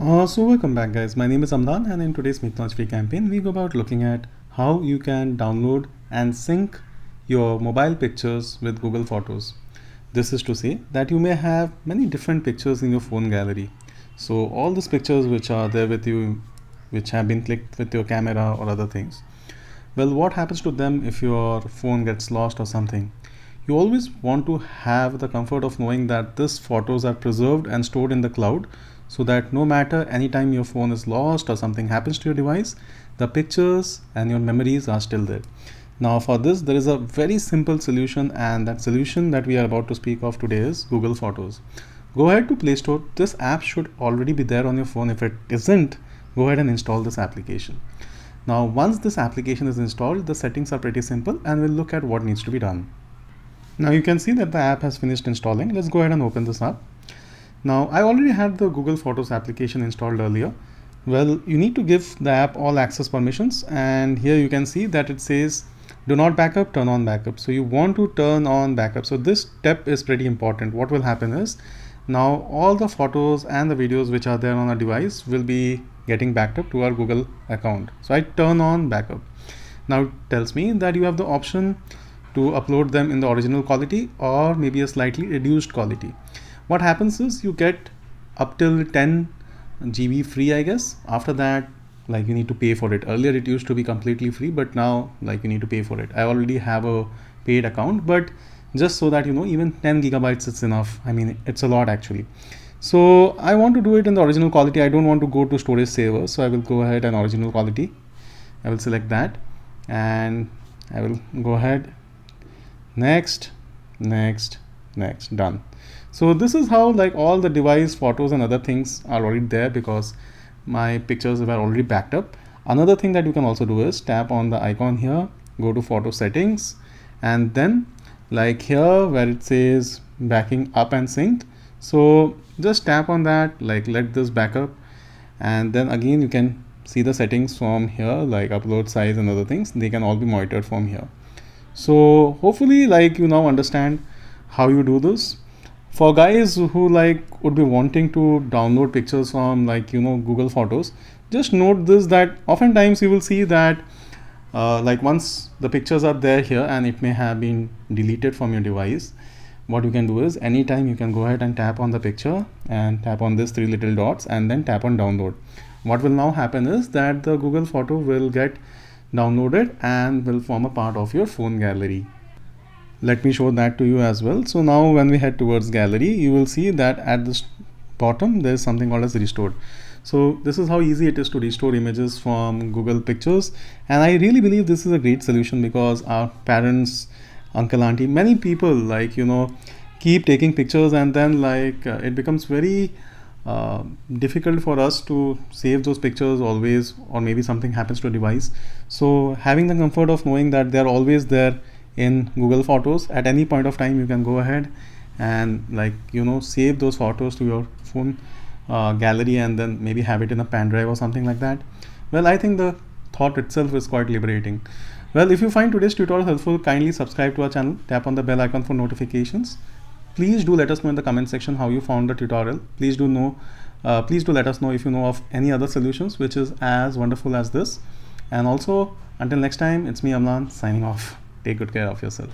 So welcome back guys, my name is Amlan and in today's Mythology Free campaign we go about looking at how you can download and sync your mobile pictures with Google Photos. This is to say that you may have many different pictures in your phone gallery. So all these pictures which are there with you, which have been clicked with your camera or other things. Well, what happens to them if your phone gets lost or something? You always want to have the comfort of knowing that these photos are preserved and stored in the cloud so that no matter anytime your phone is lost or something happens to your device, the pictures and your memories are still there. Now for this, there is a very simple solution, and that solution that we are about to speak of today is Google Photos. Go ahead to Play Store. This app should already be there on your phone. If it isn't, go ahead and install this application. Now once this application is installed, the settings are pretty simple and we'll look at what needs to be done. Now you can see that the app has finished installing. Let's go ahead and open this up. Now I already had the Google Photos application installed earlier. Well, you need to give the app all access permissions, and here you can see that it says do not backup, turn on backup. So you want to turn on backup. So this step is pretty important. What will happen is now all the photos and the videos which are there on a device will be getting backed up to our Google account. So I turn on backup. Now it tells me that you have the option to upload them in the original quality or maybe a slightly reduced quality. What happens is you get up till 10 GB free, I guess. After that, like, you need to pay for it. Earlier it used to be completely free, but now like you need to pay for it. I already have a paid account, but just so that you know, even 10 gigabytes is enough. I mean, it's a lot actually. So I want to do it in the original quality. I don't want to go to storage saver, so I will go ahead and original quality. I will select that and I will go ahead, next, done. So this is how like all the device photos and other things are already there because my pictures were already backed up. Another thing that you can also do is tap on the icon here, go to photo settings, and then like here where it says backing up and synced, so just tap on that, like let this back up, and then again you can see the settings from here, like upload size and other things. They can all be monitored from here. So hopefully like you now understand how you do this. For guys who like would be wanting to download pictures from like Google Photos, just note this, that oftentimes you will see that like once the pictures are there here and it may have been deleted from your device, what you can do is anytime you can go ahead and tap on the picture and tap on this three little dots and then tap on download. What will now happen is that the Google photo will get downloaded and will form a part of your phone gallery. Let me show that to you as well. So now when we head towards gallery, you will see that at the bottom there is something called as restored. So this is how easy it is to restore images from Google Pictures, and I really believe this is a great solution because our parents, uncle, auntie, many people like keep taking pictures, and then like it becomes very difficult for us to save those pictures always, or maybe something happens to a device. So having the comfort of knowing that they're always there in Google Photos at any point of time, you can go ahead and like save those photos to your phone gallery and then maybe have it in a pen drive or something like that. Well, I think the thought itself is quite liberating. Well, if you find today's tutorial helpful, kindly subscribe to our channel, tap on the bell icon for notifications. Please do let us know in the comment section how you found the tutorial. Please do let us know if you know of any other solutions which is as wonderful as this. And also, until next time, it's me, Amlan, signing off. Take good care of yourself.